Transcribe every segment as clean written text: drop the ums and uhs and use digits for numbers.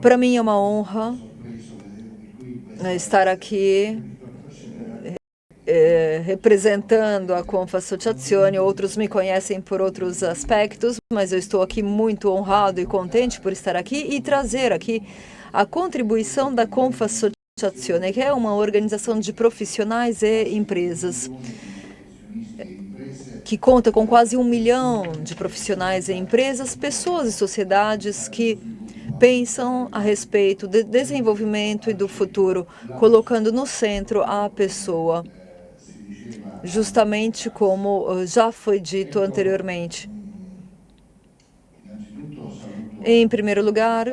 Para mim é uma honra estar aqui representando a Confassociazione. Outros me conhecem por outros aspectos, mas eu estou aqui muito honrado e contente por estar aqui e trazer aqui a contribuição da Confassociazione, que é uma organização de profissionais e empresas que conta com quase 1 milhão de profissionais e empresas, pessoas e sociedades que pensam a respeito do desenvolvimento e do futuro, colocando no centro a pessoa, justamente como já foi dito anteriormente. Em primeiro lugar,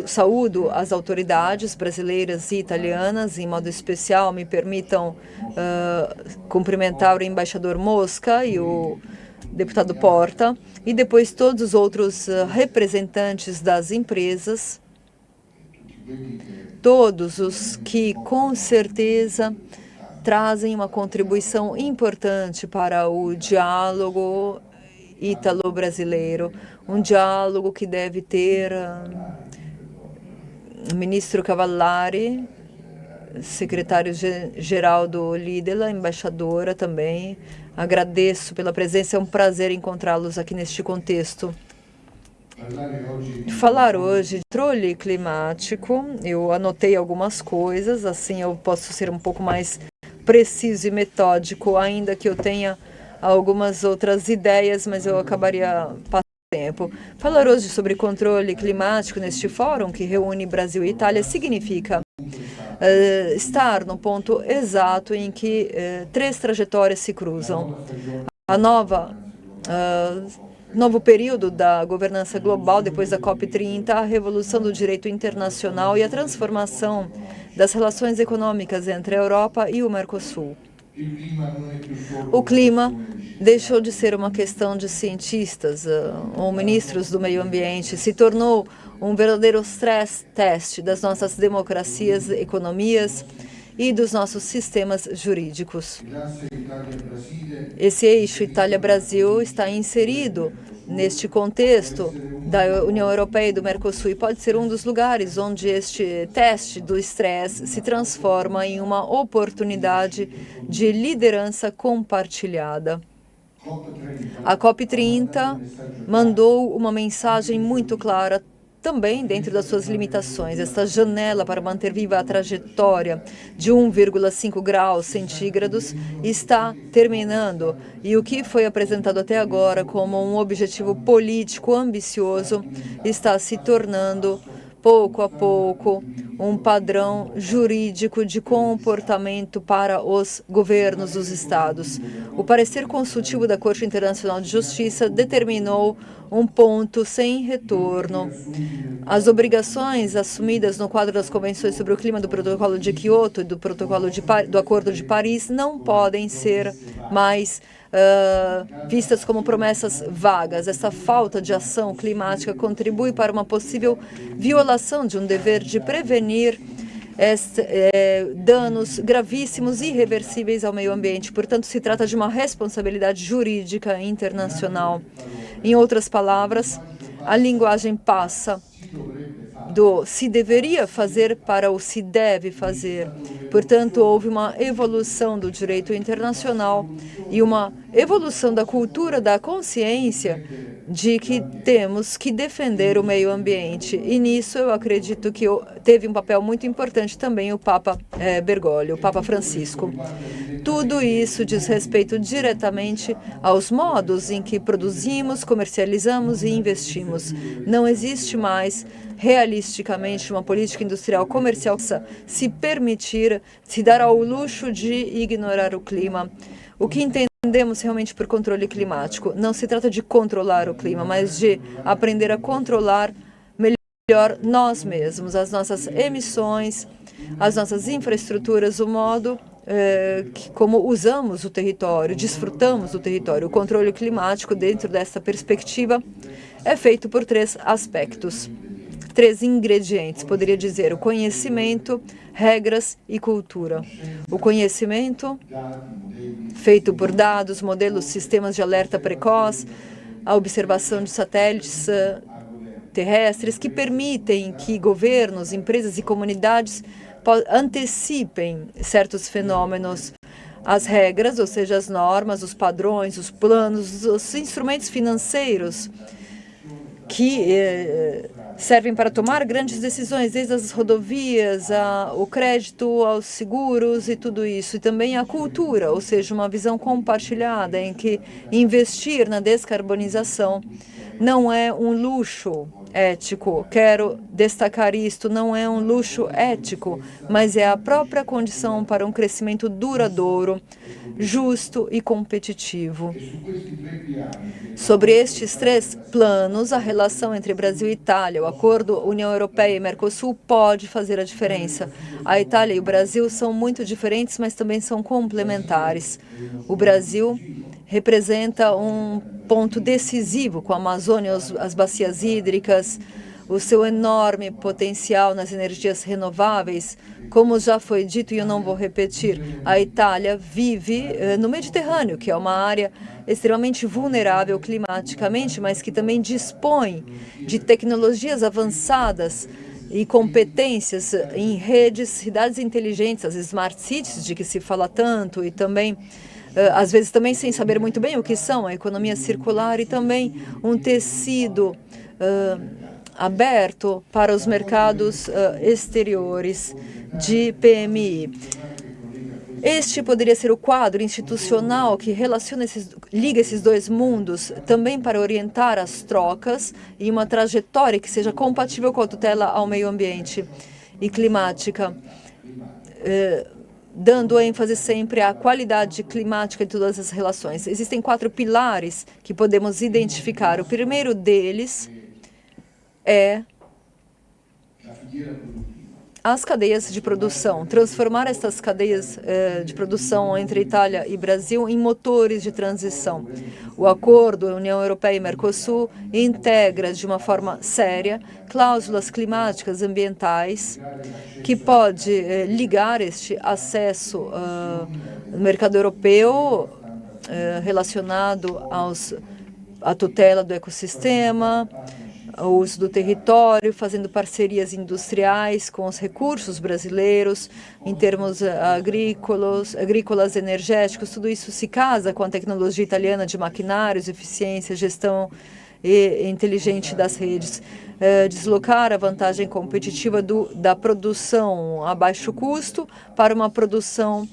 saúdo as autoridades brasileiras e italianas, em modo especial, me permitam cumprimentar o embaixador Mosca e o deputado Porta, e depois todos os outros representantes das empresas, todos os que, com certeza, trazem uma contribuição importante para o diálogo ítalo-brasileiro, um diálogo que deve ter o ministro Cavallari, secretário-geral do Lidl, embaixadora também. Agradeço pela presença, é um prazer encontrá-los aqui neste contexto. Falar hoje de controle climático, eu anotei algumas coisas, assim eu posso ser um pouco mais preciso e metódico, ainda que eu tenha algumas outras ideias, mas eu acabaria passando tempo. Falar hoje sobre controle climático neste fórum que reúne Brasil e Itália significa estar no ponto exato em que três trajetórias se cruzam. A novo período da governança global depois da COP30, a revolução do direito internacional e a transformação das relações econômicas entre a Europa e o Mercosul. O clima deixou de ser uma questão de cientistas ou ministros do meio ambiente, se tornou um verdadeiro stress test das nossas democracias, economias e dos nossos sistemas jurídicos. Esse eixo Itália-Brasil está inserido neste contexto da União Europeia e do Mercosul e pode ser um dos lugares onde este teste do estresse se transforma em uma oportunidade de liderança compartilhada. A COP30 mandou uma mensagem muito clara, também dentro das suas limitações. Esta janela para manter viva a trajetória de 1,5 graus centígrados está terminando, e o que foi apresentado até agora como um objetivo político ambicioso está se tornando, pouco a pouco, um padrão jurídico de comportamento para os governos dos estados. O parecer consultivo da Corte Internacional de Justiça determinou um ponto sem retorno. As obrigações assumidas no quadro das convenções sobre o clima do Protocolo de Quioto e do do Acordo de Paris não podem ser mais vistas como promessas vagas. Essa falta de ação climática contribui para uma possível violação de um dever de prevenir danos gravíssimos e irreversíveis ao meio ambiente. Portanto, se trata de uma responsabilidade jurídica internacional. Em outras palavras, a linguagem passa do se deveria fazer para o se deve fazer. Portanto, houve uma evolução do direito internacional e uma evolução da cultura da consciência de que temos que defender o meio ambiente. E nisso eu acredito que teve um papel muito importante também o Papa Bergoglio, o Papa Francisco. Tudo isso diz respeito diretamente aos modos em que produzimos, comercializamos e investimos. Não existe mais realisticamente uma política industrial comercial que se permitir, se dar ao luxo de ignorar o clima. O que entendemos realmente por controle climático? Não se trata de controlar o clima, mas de aprender a controlar melhor nós mesmos, as nossas emissões, as nossas infraestruturas, o modo como usamos o território, desfrutamos do território. O controle climático, dentro dessa perspectiva, é feito por três aspectos. Três ingredientes, poderia dizer: o conhecimento, regras e cultura. O conhecimento, feito por dados, modelos, sistemas de alerta precoce, a observação de satélites, terrestres que permitem que governos, empresas e comunidades antecipem certos fenômenos. As regras, ou seja, as normas, os padrões, os planos, os instrumentos financeiros que servem para tomar grandes decisões, desde as rodovias, o crédito, aos seguros e tudo isso. E também a cultura, ou seja, uma visão compartilhada em que investir na descarbonização não é um luxo ético. Quero destacar isto, não é um luxo ético, mas é a própria condição para um crescimento duradouro, justo e competitivo. Sobre estes 3 planos, a relação entre Brasil e Itália, o acordo União Europeia e Mercosul pode fazer a diferença. A Itália e o Brasil são muito diferentes, mas também são complementares. O Brasil representa um ponto decisivo com a Amazônia, as bacias hídricas, o seu enorme potencial nas energias renováveis. Como já foi dito, e eu não vou repetir, a Itália vive no Mediterrâneo, que é uma área extremamente vulnerável climaticamente, mas que também dispõe de tecnologias avançadas e competências em redes, cidades inteligentes, as smart cities, de que se fala tanto, e também às vezes também sem saber muito bem o que são, a economia circular e também um tecido aberto para os mercados exteriores de PMI. Este poderia ser o quadro institucional que liga esses 2 mundos, também para orientar as trocas em uma trajetória que seja compatível com a tutela ao meio ambiente e climática, dando ênfase sempre à qualidade climática de todas as relações. Existem 4 pilares que podemos identificar. O primeiro deles é as cadeias de produção, transformar essas cadeias de produção entre Itália e Brasil em motores de transição. O acordo União Europeia e Mercosul integra de uma forma séria cláusulas climáticas ambientais que pode ligar este acesso no mercado europeu relacionado à tutela do ecossistema, o uso do território, fazendo parcerias industriais com os recursos brasileiros, em termos agrícolas, energéticos, tudo isso se casa com a tecnologia italiana de maquinários, eficiência, gestão inteligente das redes. Deslocar a vantagem competitiva da produção a baixo custo para uma produção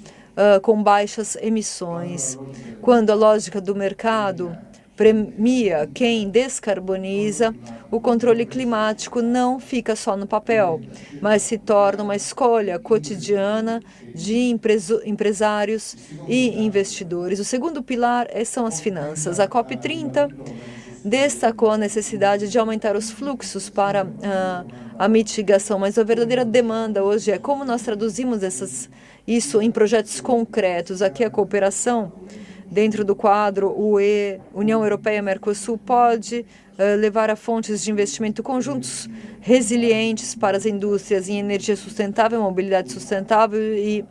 com baixas emissões. Quando a lógica do mercado premia quem descarboniza, o controle climático não fica só no papel, mas se torna uma escolha cotidiana de empresários e investidores. O segundo pilar são as finanças. A COP30 destacou a necessidade de aumentar os fluxos para a mitigação, mas a verdadeira demanda hoje é como nós traduzimos isso em projetos concretos. Aqui a cooperação dentro do quadro UE, União Europeia e Mercosul, pode levar a fontes de investimento conjuntos resilientes para as indústrias em energia sustentável, mobilidade sustentável e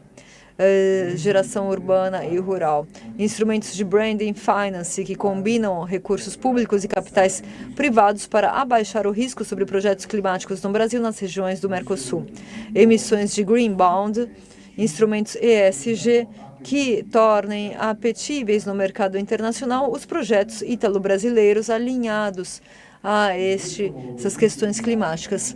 geração urbana e rural. Instrumentos de branding finance que combinam recursos públicos e capitais privados para abaixar o risco sobre projetos climáticos no Brasil e nas regiões do Mercosul. Emissões de green bond, instrumentos ESG que tornem apetíveis no mercado internacional os projetos ítalo-brasileiros alinhados a essas questões climáticas.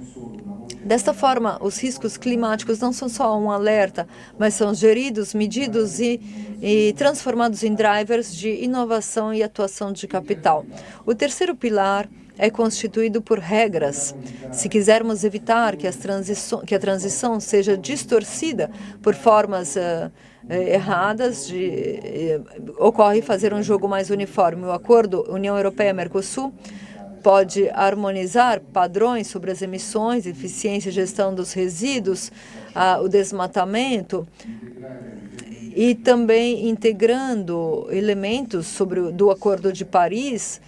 Desta forma, os riscos climáticos não são só um alerta, mas são geridos, medidos e transformados em drivers de inovação e atuação de capital. O terceiro pilar é constituído por regras. Se quisermos evitar que a transição seja distorcida por formas erradas, ocorre fazer um jogo mais uniforme. O acordo União Europeia-Mercosul pode harmonizar padrões sobre as emissões, eficiência e gestão dos resíduos, o desmatamento, e também integrando elementos do Acordo de Paris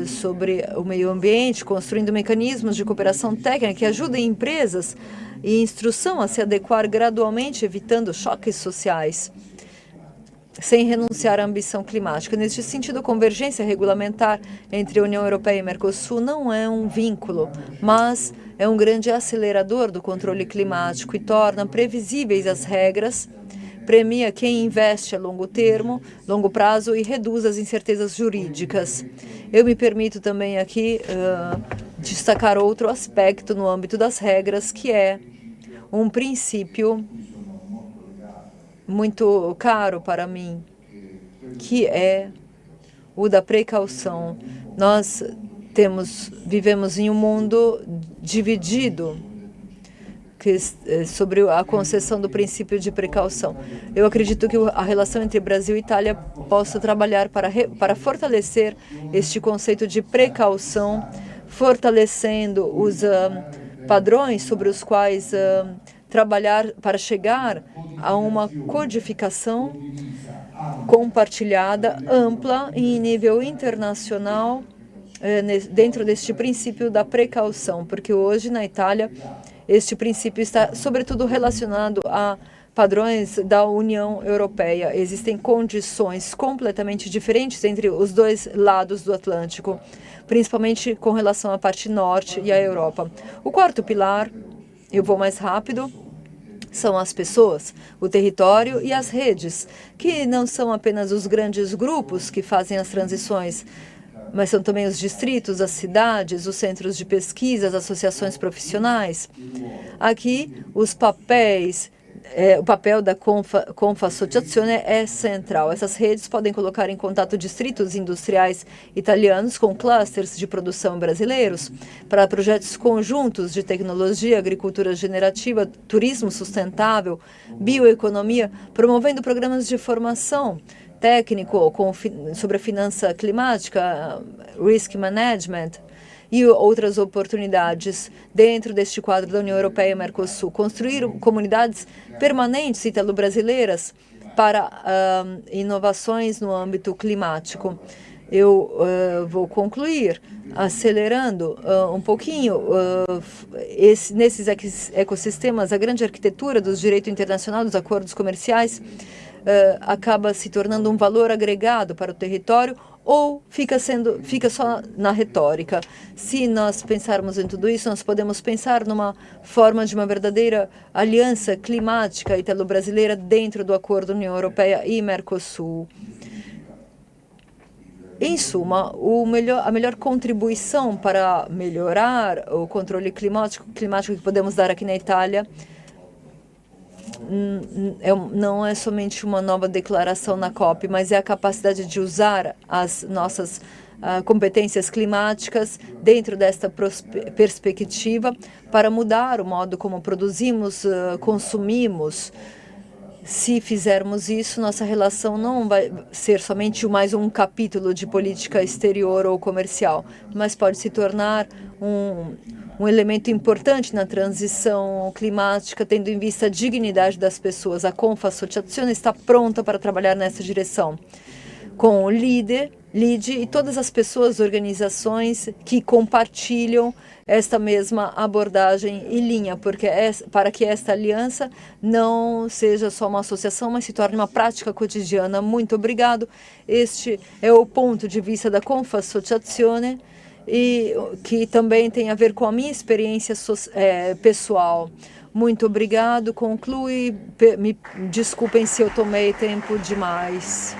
sobre o meio ambiente, construindo mecanismos de cooperação técnica que ajudem empresas e instrução a se adequar gradualmente, evitando choques sociais. sem renunciar à ambição climática. Neste sentido, a convergência regulamentar entre a União Europeia e Mercosul não é um vínculo, mas é um grande acelerador do controle climático e torna previsíveis as regras, premia quem investe a longo prazo e reduz as incertezas jurídicas. Eu me permito também aqui destacar outro aspecto no âmbito das regras, que é um princípio muito caro para mim, que é o da precaução. Nós vivemos em um mundo dividido sobre a concessão do princípio de precaução. Eu acredito que a relação entre Brasil e Itália possa trabalhar para fortalecer este conceito de precaução, fortalecendo os padrões sobre os quais trabalhar para chegar a uma codificação compartilhada, ampla e em nível internacional, dentro deste princípio da precaução, porque hoje na Itália este princípio está sobretudo relacionado a padrões da União Europeia. Existem condições completamente diferentes entre os dois lados do Atlântico, principalmente com relação à parte norte e à Europa. O quarto pilar, eu vou mais rápido, são as pessoas, o território e as redes, que não são apenas os grandes grupos que fazem as transições, mas são também os distritos, as cidades, os centros de pesquisa, as associações profissionais. Aqui, os papéis, o papel da Confasociazione é central. Essas redes podem colocar em contato distritos industriais italianos com clusters de produção brasileiros para projetos conjuntos de tecnologia, agricultura generativa, turismo sustentável, bioeconomia, promovendo programas de formação técnico sobre a finança climática, risk management e outras oportunidades dentro deste quadro da União Europeia e Mercosul. Construir comunidades permanentes italo-brasileiras para inovações no âmbito climático. Eu vou concluir acelerando um pouquinho nesses ecossistemas. A grande arquitetura dos direitos internacionais, dos acordos comerciais, acaba se tornando um valor agregado para o território ou fica só na retórica. Se nós pensarmos em tudo isso, nós podemos pensar numa forma de uma verdadeira aliança climática italo-brasileira dentro do acordo União Europeia e Mercosul. Em suma, a melhor contribuição para melhorar o controle climático que podemos dar aqui na Itália não é somente uma nova declaração na COP, mas é a capacidade de usar as nossas competências climáticas dentro desta perspectiva para mudar o modo como produzimos, consumimos. Se fizermos isso, nossa relação não vai ser somente mais um capítulo de política exterior ou comercial, mas pode se tornar um elemento importante na transição climática, tendo em vista a dignidade das pessoas. A Confasociazione está pronta para trabalhar nessa direção, com o LIDE e todas as pessoas, organizações que compartilham esta mesma abordagem e linha, porque para que esta aliança não seja só uma associação, mas se torne uma prática cotidiana. Muito obrigado. Este é o ponto de vista da Confasociazione, e que também tem a ver com a minha experiência pessoal. Muito obrigado. Conclui. Me desculpem se eu tomei tempo demais.